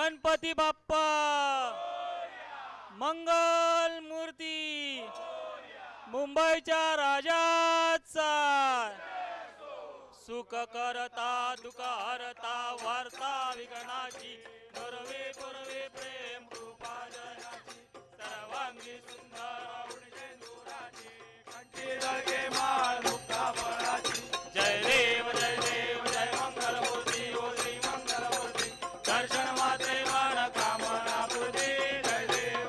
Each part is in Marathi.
गणपती बाप्पा मंगल मूर्ती मुंबईच्या राजाचा सुख करता दुःख हरता वार्ता विघ्नाची पुरवे पुरवे प्रेम कृपा जनाची सर्वांगी सुंदर उडजेंदुराची कंठी जळके माळ मुक्ता फळाची जय देव जय मंगल मूर्ती ओ श्री मंगल मूर्ती दर्शन मात्रे मन कामना पूर्ती जय देव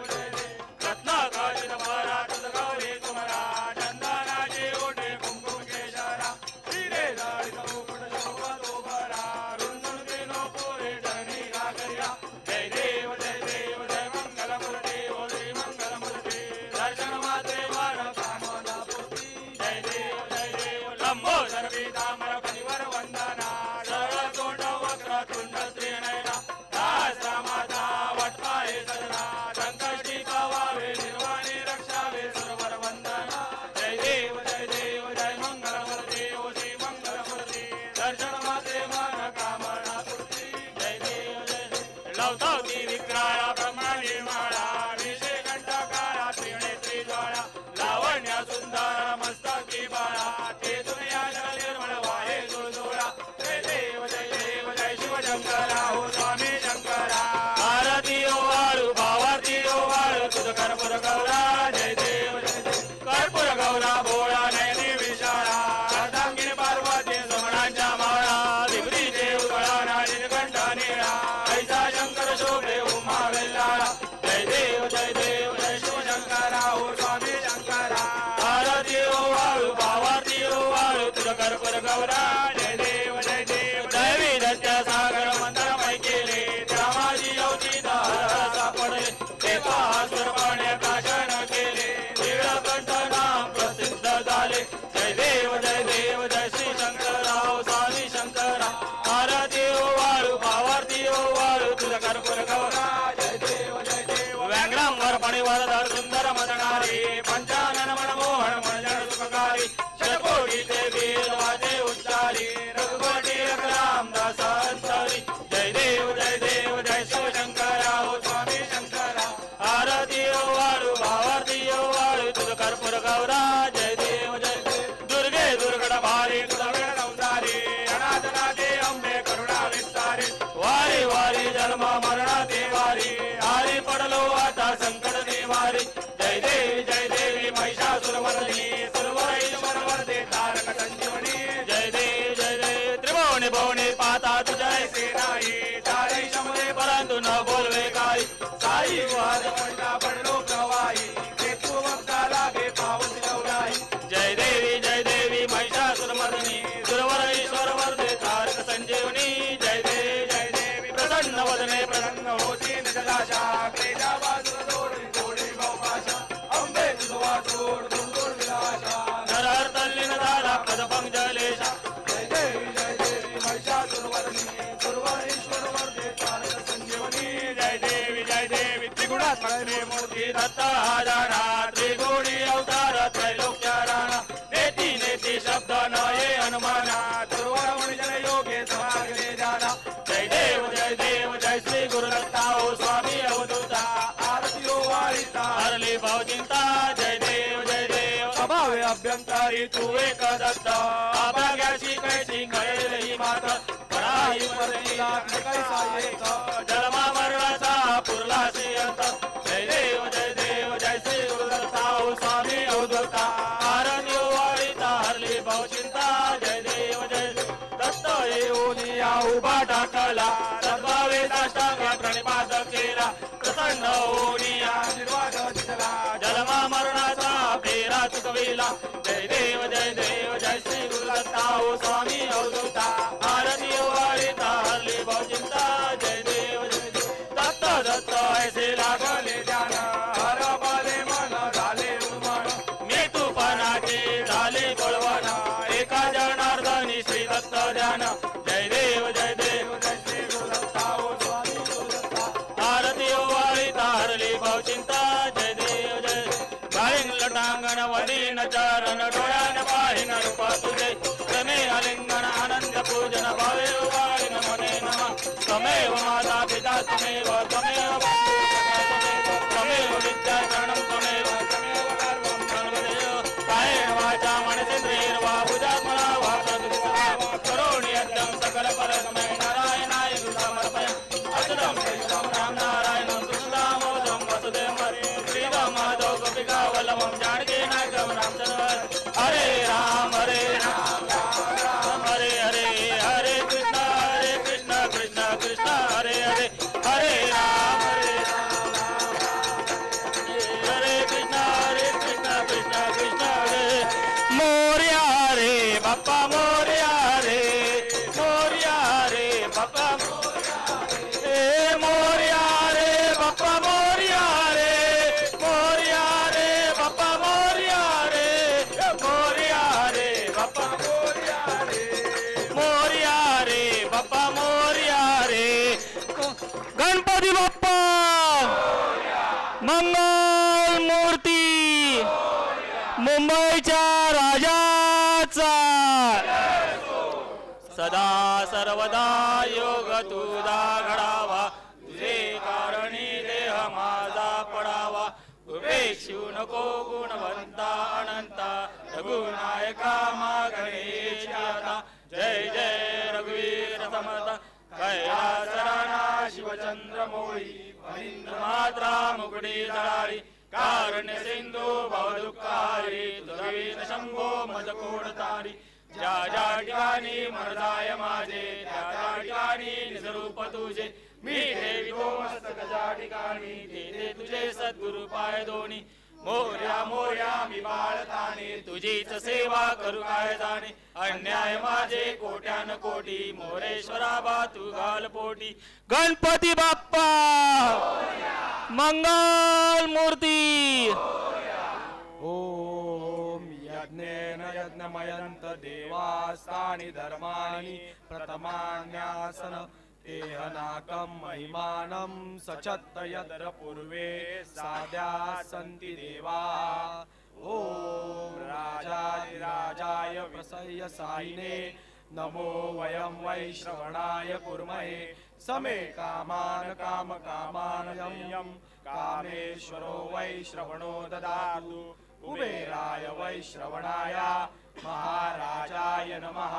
रत्नाकाशित परातुल गौरी कुमारा चंदनाचे ओढे कुंकुम केशरा हिरे जाळीत मुकुट शोभतो भरा रुंदून केलो पोरे धरणी गागरिया जय देव जय मंगल मूर्ती ओ श्री मंगल मूर्ती दर्शन मात्रे मन कामना पूर्ती जय देव लंबोदर पीतांबर परिवर वंदना सरळ तोंड वक्र तुंड त्रिनयना दास रामाचा वटपाय सजना संकष्टी कवावे निर्वाणी रक्षावे सर्वर वंदना जय देव जय मंगल मूर्ती ओ श्री मंगल मूर्ती दर्शन मात्रे मन कामना पूर्ती जय देव लवतावती विक्राळा ब्रह्मांडी माळा विषे कंठकारा त्रिनेत्री ज्वाळा लावण्य सुंदर मस्तकी बाळा ते दुनिया निर्मळ वाहे जोडा जय देव जय शिवशंकरा हो स्वामी शंकरा आरती ओ वाळू भावारती ओ वाळू तुझ कर्पूर गौरा जय देव कर्पूर गौरा भोळा नयनी विशाळा अर्धांगिनी पार्वती समणांच्या माळा विभ्रीचे उकळा नीलकंठ निळा ऐसा शंकर शोभे उमा वेल्लाळा जय देव जय शिवशंकरा हो स्वामी शंकरा आरती ओ वाळू भावारती ओ वाळू तुझ कर्पूर गौरा जय देव दैवी दत्त सागर मंत्रमय केले रामाजी अवचित सापडले एका सर्वाने प्राशन केले नीळकंठ नाम प्रसिद्ध झाले जय देव जय श्री शंकरराव स्वामी शंकरा आरती ओ वाळू भावारती ओ वाळू तुझ कर्पूर गौरा जय देव व्याघ्रांवर पणीवर धर सुंदर मदनारी पंचानन मनमोहन मनजन सुखकारी शतकोटीचे वीर वाजे उच्चारी रघुपती रामदास अंतरी जय देव जय शिवशंकरा हो स्वामी शंकरा आरती ओ वाळू भावारती ओ वाळू तुझ कर्पूर गौरा जय देव दुर्गे दुर्गड भारी तुझ वेळ नवसारी अनाथनाथे अंबे करुणा विस्तारी वारी वारी जन्म मरणाते वारी आरी पडलो आता संकट निवारी जय देवी महिषासुरमर्दिनी सुरवरईश्वर वरदे तारक संजीवनी जय देव त्रिभुवने भुवने पाता तुझ्या सेनाई चारही शंभरे परंतु न बोलवे काही साई वाद पडला पडलो प्रवाही तू वक्ता लागे पावस गौराई जय देवी महिषासुरमर्दिनी सुरवरईश्वर वरदे तारक संजीवनी जय देवी प्रसन्न वदने प्रसन्न होती निजलाशा क्लेशा बाजूला जोडी बहुभाषा अंबे तुझवा जोड दुर्गुण विलाशा नरहर तल्लीन झाला पदपंजलेशा जय देवी महिषासुरमर्दिनी सुरवरईश्वर वरदे तारक संजीवनी जय देवी त्रिगुणात्मक मूर्ती दत्ता जाणा त्रिगुणी अवतार त्रैलोक्य राणा नेती शब्द नये अनुमाना दुर्वरमण जन योगे समागले जाना जय देव जय श्री गुरुदत्ता ओ स्वामी अवधूता आरती ओ वाळीता हरली भावचिंता जय देव स्वभावे अभ्यंतरी तू एक दत्त अभाग्याची कैसी कळेल ही मात पराई परतीला कैसा येत जन्मा मरणाचा पुरला सिंहत जय देव जय श्री गुरुदत्ता ओ स्वामी अवधूता आरती ओ वाळीता हरली भावचिंता जय देव दत्त येऊनिया उभा टाकला सद्भावे साष्टांग प्रणिपात केला प्रसन्न होऊनिया निर्वाद दिसला जन्मा मरणाचा फेरा चुकविला जय देव जय श्री गुरुदत्ता ओ स्वामी अवधूता आरती ओ वाळीता हरली भावचिंता जय देव दत्त ऐसे लागले ध्यान हर पाले मन झाले उर्मण मी तुफानाचे झाले बळवण एका जनार्दनी श्री दत्त ध्यान जय देव जय श्री गुरुदत्ता ओ स्वामी गुरुदत्ता आरती ओ वाळीता हरली भावचिंता जय देव बाळिंग लटांगण वदीन चरण डोळ्यान पाहिन रूप तुझे क्रमे आलिंगन आनंद पूजन भावे वाळिंग मने नम तमेव माता पिता त्वमेव त्वमेव बन्धुः त्वमेव विद्या शरणं त्वमेव त्वमेव सर्वं सर्वदेव कायेन वाचा मनसेन्द्रियैर्वा बुधात्मना वा प्रकृतिः करोमि यज्ञं सकलफलमय नारायणाय समर्पयामि अच्युतं केशवं राम नारायणं कृष्णदामोदरं वसुदेवं श्रीराम माधव गोपिका वल्लभं जानकी नायकं रामचन्द्र हरे राम हरे राम हरे हरे हरे कृष्ण कृष्ण कृष्ण हरे हरे हरे राम हरे कृष्ण कृष्ण कृष्ण हरे मोरया रे बाप्पा मोरया रे बाप्पा मोरया रे बाप्पा मोरया रे बाप्पा मोरया रे बाप्पा मोरया रे बाप्पा मोरया रे गणपती बाप्पा मंगल मूर्ती मुंबईच्या राजाचा सदा सर्वदा योग तुझा घडावा तुझे कारणी देह माझा पडावा उपेक्षू नको गुणवंता अनंता रघुनायका मागणेश आता जय जय रघुवीर समर्थ कैलासराणा शिवचंद्र मोळी महेंद्र मात्रा मुकुडी जळाळी कारण्य सिंधू भवदुःखारी तुझवीन शंभो मज कोणतारी ज्या ज्या ठिकाणी मनदाय माझे त्या त्या ठिकाणी निजरूप तुझे मी ठेवितो मस्तक ज्या ठिकाणी ते तुझे सद्गुरु पाय दोन्ही मोर्या मोर्या मी बाळताने तुझीच सेवा करू काय जाणे अन्याय माझे कोट्यान कोटी मोरेश्वरा बा तू घाल पोटी गणपती बाप्पा मंगल मूर्ती ओम यज्ञेन यज्ञमयंत देवास्तानि धर्माणि प्रथमान्यासन तेहनाकं महिमानं सचत्त यत्र पूर्वे साद्या सन्ति देवा ओम राजाय प्रसह्य सायिने नमो वयं वै श्रवणाय कुर्महे समे कामान काम कामान यं कामेश्वरो वै श्रवणो ददातु कुबेराय वै श्रवणाय महाराजाय नमः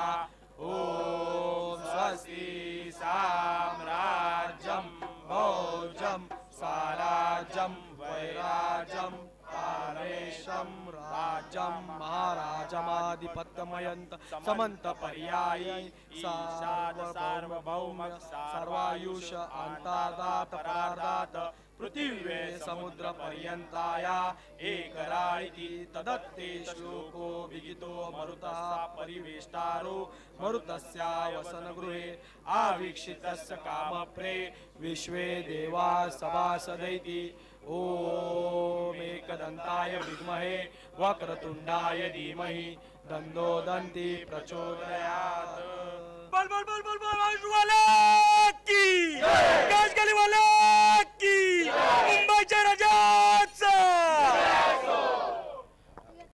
ओम स्वस्ति साम्राज्यं भोजं साराज्यं वैराज्यं पारेशं राज्यं महाराजमाधिपत्यमयन्त समन्त पर्यायी सार्वभौम सर्वायुष अंतादात परार्दात पृथिवे समुद्र पर्यंताया एकराळिति तदत्ते श्लोको विगितो मरुतः परिवेष्टारो मरुतस्या वसनगृहे आवीक्षितस्य कामप्रे विश्वे देवा सभासदैति ओम एकदन्ताय विद्महे वक्रतुण्डाय धीमहि तन्नो दन्ति प्रचोदयात् बोल बोल बोल बोल बोल वाले की कैश गली